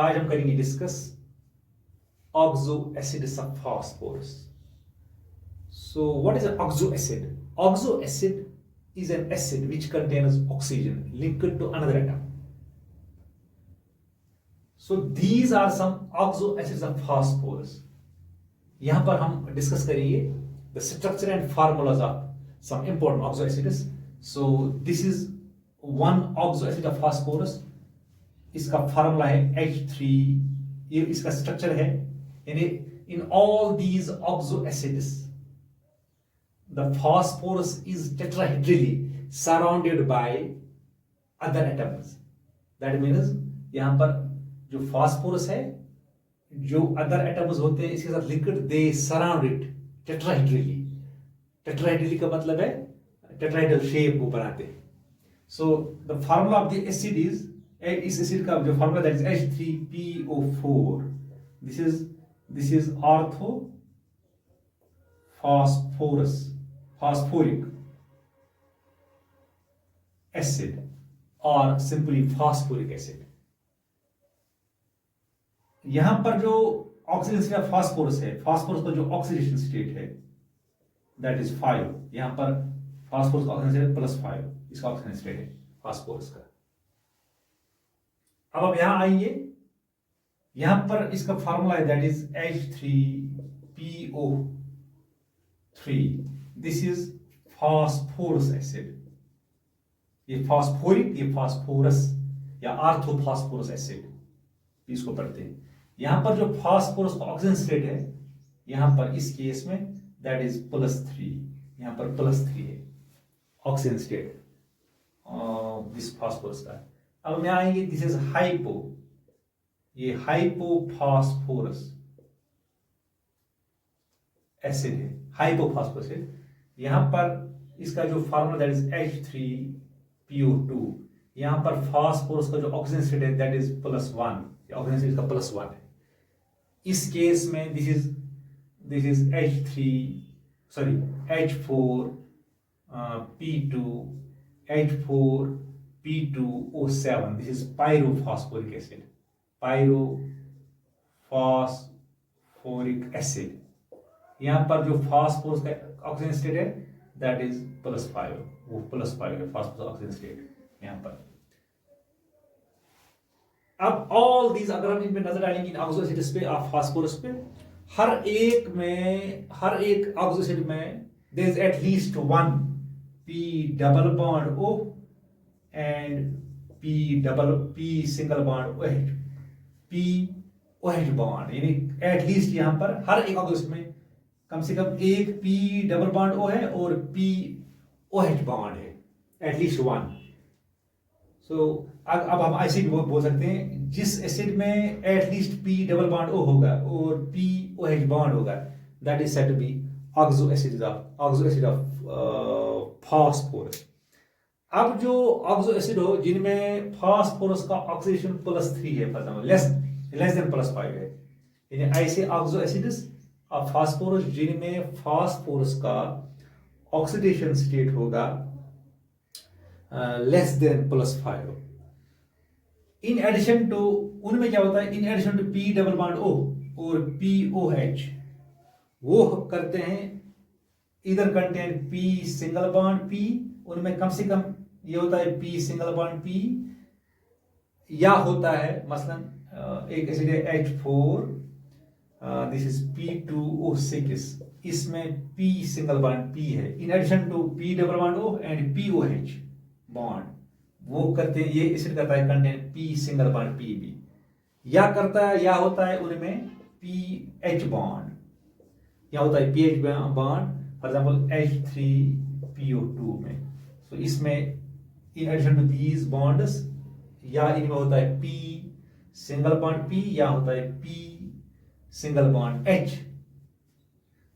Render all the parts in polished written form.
आज हम करेंगे discuss oxo acids of phosphorus. So what is an oxo acid? Oxo acid is an acid which contains oxygen linked to another atom. So these are some oxo acids of phosphorus. यहाँ पर हम discuss करेंगे the structure and formulas of some important oxo acids. So this is one oxo acid of phosphorus. इसका formula है H3. ये इसका structure है. यानी in all these oxo acids the phosphorus is tetrahedrally surrounded by other atoms. That means यहाँ पर जो phosphorus है, जो other atoms होते हैं इसके साथ liquid they surround it tetrahedrally. Tetrahedrally का मतलब है tetrahedral shape वो बनाते हैं. So the formula of the acid is, इस एसिड का जो formula that is H3PO4. This is ortho phosphoric acid और सिंपली फॉस्फोरिक एसिड. यहां पर जो ऑक्सीजन स्टेट ऑफ फास्फोरस है, फास्फोरस का जो ऑक्सीडेशन स्टेट है दैट इज 5. यहां पर फास्फोरस का ऑक्सीजन स्टेट +5, इसका ऑक्सीजन स्टेट है फास्फोरस का. अब यहां आइए, यहां पर इसका फार्मूला है that is H3PO3. This is phosphorus acid. ये फास्फोरिक, ये फास्फोरस या आर्थोफॉस्फोरस एसिड इसको पढ़ते हैं. यहां पर जो फास्फोरस का ऑक्सीजन स्टेट है यहां पर इस केस में दैट इज +3. यहां पर +3 है ऑक्सीजन स्टेट दिस फास्फोरस का. अब में आएंगे, दिस इज हाइपो. ये हाइपोफॉस्फोरस एसिड है, हाइपोफॉस्फोरस एसिड. यहां पर इसका जो फार्मूला दैट इज H3PO2. यहां पर फास्फोरस का जो ऑक्सीजन स्टेट है दैट इज +1. ऑक्सीजन स्टेट का +1 है. इस केस में this is H4P2O7. This is pyrophosphoric acid. Pyrophosphoric acid. यहां पर जो फास्फोरस का ऑक्सीजन स्टेट है दैट इज +5. वो +5 है फास्फोरस ऑक्सीजन स्टेट यहां पर. अब ऑल दीज अगर हम इन पे नजर डालेंगे ऑक्सो एसिड्स पे, फास्फोरस पे, हर एक ऑक्सो एसिड में there is at least one P double bond O and P single bond OH. P OH bond, यानी एटलीस्ट यहां पर हर एक ऑक्सो में कम से कम एक P डबल बॉन्ड O है और P OH बॉन्ड है, एटलीस्ट वन. सो अब हम ऐसे भी बोल सकते हैं जिस एसिड में at least P double bond O होगा और P OH बॉन्ड होगा that is said to be oxo acid of phosphorus. अब जो ऑक्सो एसिड हो जिनमें फास्फोरस का ऑक्सीडेशन +3 है, फॉर एग्जांपल लेस देन +5 है, यानी ऐसे ऑक्सो एसिड्स ऑफ फास्फोरस जिनमें फास्फोरस का ऑक्सीडेशन स्टेट होगा less than +5. In addition to, उनमें क्या होता है, in addition to P double bond O और POH वो करते हैं इधर contain P single bond P. उनमें कम से कम ये होता है P सिंगल बॉन्ड P, या होता है मसलन एक एसिड है H4, दिस इज P2O6. इसमें P सिंगल बॉन्ड P है in addition to P double bond O and POH bond. वो करते हैं, ये एसिड करता है contain P single bond P भी, या करता है या होता है उनमें PH बॉन्ड, या होता है PH bond for example H3PO2 में. तो इसमें in addition to these bonds या इनमें होता है P सिंगल बॉन्ड P या होता है P सिंगल बॉन्ड H,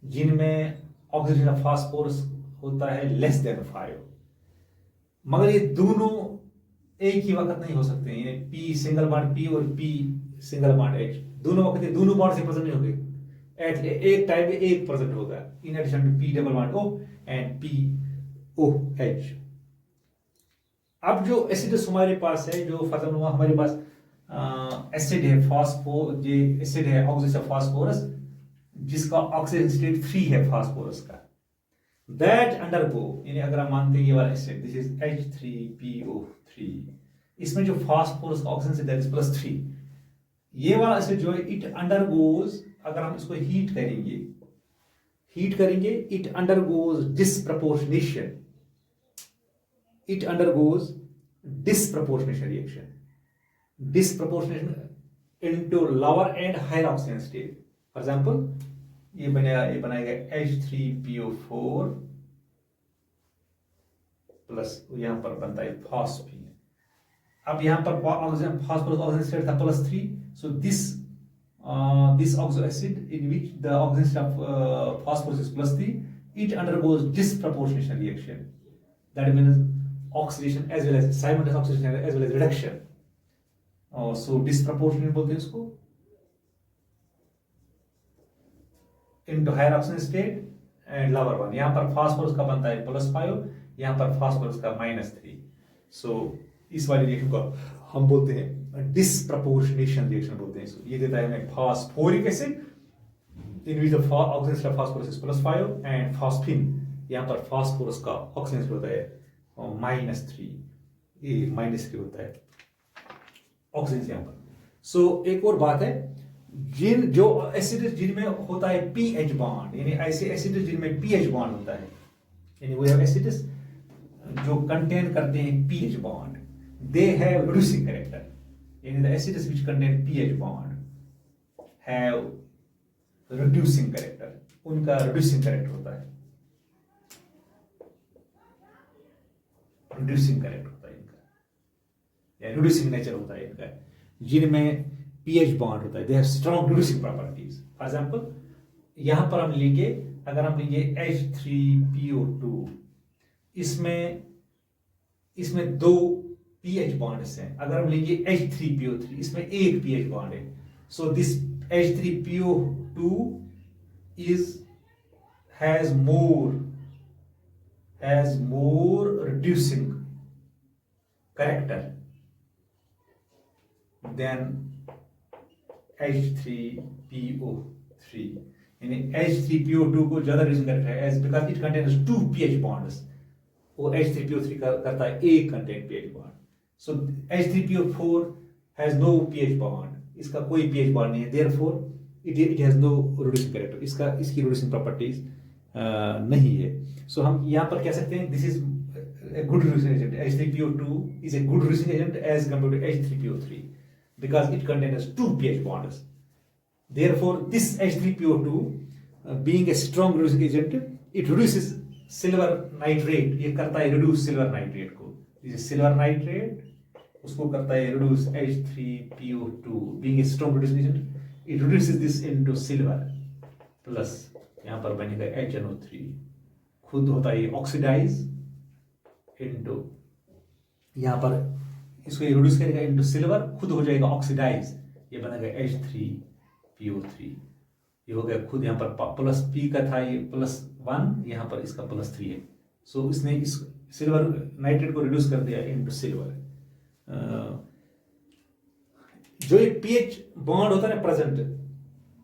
जिनमें ऑक्सीडेशन ऑफ फास्फोरस होता है लेस देन 5. मगर ये दोनों एक ही वक्त नहीं हो सकते हैं, P सिंगल बॉन्ड P और P सिंगल बॉन्ड H दोनों वक्त दोनों बॉन्ड से प्रेजेंट नहीं होंगे, एक टाइम में एक प्रेजेंट होगा in addition to P double bond O and POH. अब जो एसिड्स हमारे पास है, जो फॉर एग्जांपल हमारे पास एसिड है फास्फोर, ये एसिड है ऑक्सीजन ऑफ फास्फोरस, जिसका ऑक्सीजन स्टेट 3 है फास्फोरस का, दैट अंडरगो, यानी अगर हम मानते हैं ये वाला एसिड दिस इज H3PO3, इसमें जो फास्फोरस का ऑक्सीजन स्टेट दैट इज +3, ये वाला एसिड जो है इट अंडरगोज, अगर हम इसको हीट करेंगे it undergoes disproportionation, reaction, disproportionation into lower and higher oxygen state. For example ये बनाएगा H3PO4 प्लस यहां पर बनता है फॉस्फीन। अब यहां पर ऑक्सीजन फास्फोरस ऑक्सीजन स्टेट था +3, so this oxo acid in which the oxygen state of phosphorus is +3, it undergoes disproportionation reaction, that means oxidation as well as simultaneous oxidation as well as reduction, so disproportionate बोलते हैं इसको, into higher oxygen state and lower one। यहाँ पर phosphorus का बनता है +5, यहाँ पर फास्फोरस का -3, so इस वाली रिएक्शन को हम बोलते हैं डिसप्रपोर्शनेशन रिएक्शन बोलते हैं। ये देता है हमें phosphoric acid in which the oxygen state of phosphorus is +5 and phosphine, यहाँ पर फास्फोरस का ऑक्सीजन स्टेट होता है -3, ये -3 होता है ऑक्सीजन यहाँ पर। सो एक और बात है, जो एसिड जिनमें होता है पीएच बॉन्ड, यानी ऐसे एसिड जिनमें पीएच बॉन्ड होता है, यानी वो एसिड्स जो कंटेन करते हैं pH bond, they have reducing character, yani the acids which contain pH bond have reducing character, उनका reducing character होता है, इनका या reducing nature होता है इनका, जिनमें pH bond होता है, they have strong reducing properties। for example यहां पर हम लेंगे, अगर हम लेंगे H3PO2, इसमें 2 pH बॉन्ड्स हैं। अगर हम लेंगे H3PO3, इसमें एक pH बॉन्ड है, so this H3PO2 has more reducing character than H3PO3, यानी H3PO2 को ज्यादा reducing character है, because it contains 2 pH bonds, और H3PO3 करता है एक contain pH bond. So H3PO4 has no pH bond, इसका कोई pH bond नहीं है, therefore it has no reducing character, इसकी reducing properties नहीं है। So हम यहाँ पर कह सकते हैं this is a good reducing agent, H3PO2 is a good reducing agent as compared to H3PO3 because it contains 2 pH bonds, therefore this H3PO2 being a strong reducing agent, it reduces silver nitrate, ये करता है reduce silver nitrate को, this is silver nitrate, उसको करता है reduce H3PO2 being a strong reducing agent, it reduces this into silver plus यहाँ पर बनेगा HNO3, खुद होता है ऑक्सीडाइज into, यहाँ पर इसको रिड्यूस करेगा into सिल्वर, खुद हो जाएगा ऑक्सीडाइज, ये बनेगा H3PO3, ये हो गया खुद, यहाँ पर प्लस P का था ये +1, यहाँ पर इसका +3 है, सो इसने इस सिल्वर नाइट्रेट को रिड्यूस कर दिया इनटू सिल्वर। जो ये पीएच बॉन्ड होता है प्रेजेंट,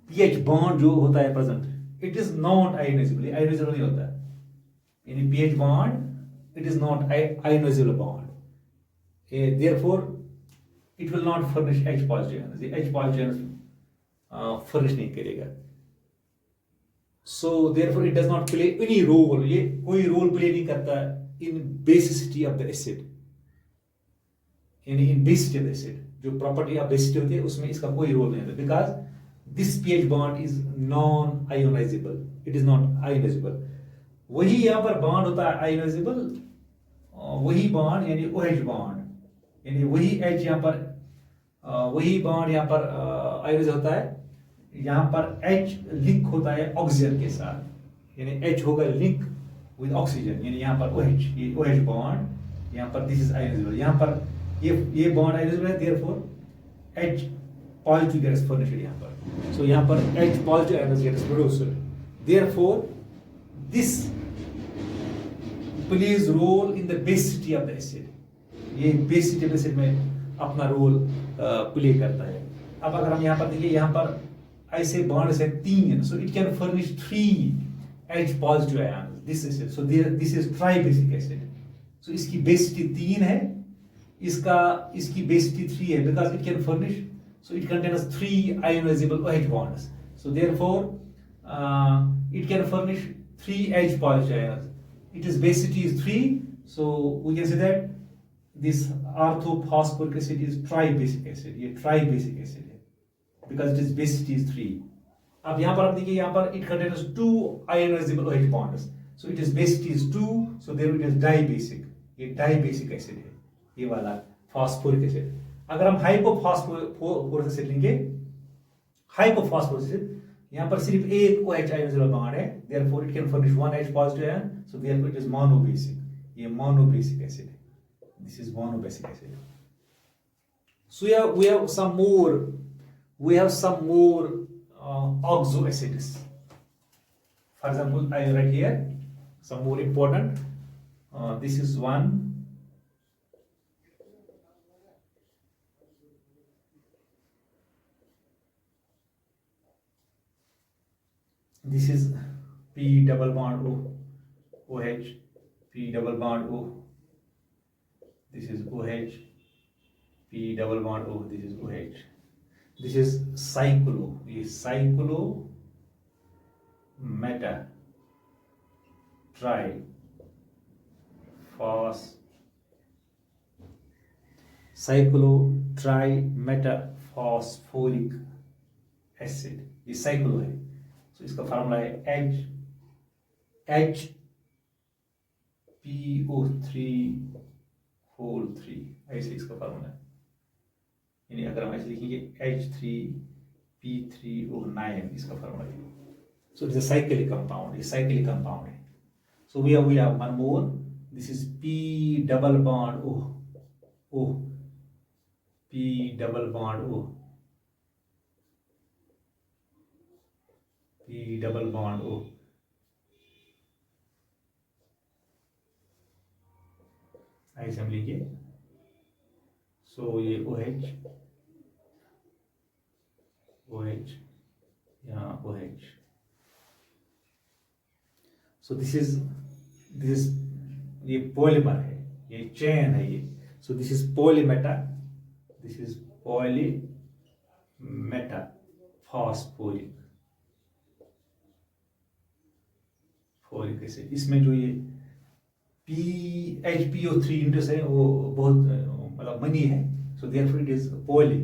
पीएच बॉन्ड जो होता है present, it is not ionisable, ionisable नहीं होता, यानी PH bond it is not ionisable bond, therefore it will not furnish H positive energy, H positive energy furnish नहीं करेगा, so therefore it does not play any role, ये कोई role play नहीं करता in basicity of the acid, यानी in basicity of the acid, जो property of basicity होती है उसमें इसका कोई रोल नहीं होता, because this pH bond is non ionisable, it is not ionisable. वही यहां पर बॉन्ड होता है आयोनाइजेबल, वही बॉन्ड यानी OH बॉन्ड, यानी वही H यहां पर, वही बॉन्ड यहां पर आयोनाइज होता है, यहां पर H लिंक होता है ऑक्सीजन के साथ, यानी H होगा लिंक विद ऑक्सीजन, यानी यहाँ पर OH, ये OH बॉन्ड, यहाँ पर दिस इज आयोनाइजेबल, यहाँ पर ये बॉन्ड आयोनाइजेबल है, therefore H positive gas furnished यहाँ पर, सो यहाँ पर H positive energy gas produced, therefore this plays role in the basicity of the acid, ये बेसिसिटी ऑफ एसिड में अपना रोल प्ले करता है। अब अगर हम यहाँ पर देखिए, यहाँ पर ऐसे बॉन्ड्स है 3, so it can furnish 3 H positive ion, this is so this is tri basic acid. So इसकी बेसिटी 3 है, इसकी बेसिटी 3 है, because it can furnish, so it contains 3 ionizable OH bonds, so therefore it can furnish 3 H positive ions. Its basicity is 3, so we can say that this orthophosphoric acid is tri-basic acid. ये tri-basic acid है because its basicity is 3. अब यहाँ पर आप देखिए, यहाँ पर it contains 2 ionizable OH bonds, so its basicity is 2, so therefore it is di-basic. ये di-basic acid है, ये वाला phosphoric acid। अगर हम हाइपोफॉस्फोरस एसिड लेंगे, हाइपोफॉस्फोरस एसिड, यहाँ पर सिर्फ एक OH आयोनिजल बॉन्ड है, therefore it can furnish 1 H positive ion, so therefore it is monobasic. ये मोनोबेसिक एसिड है, this is monobasic acid. So we have some more oxo acids. For example, I write here some more important. This is one. This is P double bond O, OH, P double bond O, this is OH, P double bond O, this is OH, this is cyclo, ये cyclo meta tri phos, cyclo tri meta phosphoric acid, ये cyclo है। तो इसका formula है HPO3 ऐसे इसका formula है। यानी अगर हम ऐसे लिखेंगे H3P3O9 इसका फार्मूला है। So it is a cyclic compound, ये साइक्लिक कंपाउंड है। So we have one more, this is P double bond O, P double bond O, P double bond O, ऐसे हम लिखिए। सो ये OH, यहाँ OH, सो दिस इज ये polymer है, ये चेन है ये। So this is polymeta, this is polymeta phosphoric acid. इसमें जो ये HPO3 इंटस है वो बहुत मतलब मनी है, सो देयरफॉर इट इज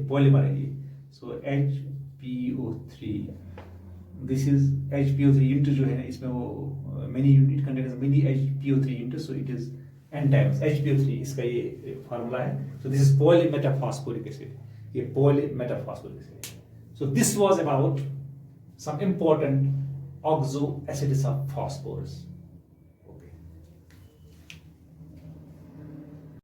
पॉलीमर है ये। सो HPO3, this is HPO3 Indus जो है ना, इसमें वो many, it contains many HPO3 inches, so it is n times HPO3 इसका ये फार्मूला है। So this is polymetaphosphoric acid, ये polymetaphosphoric acid। So this was about some important oxo acids of phosphorus।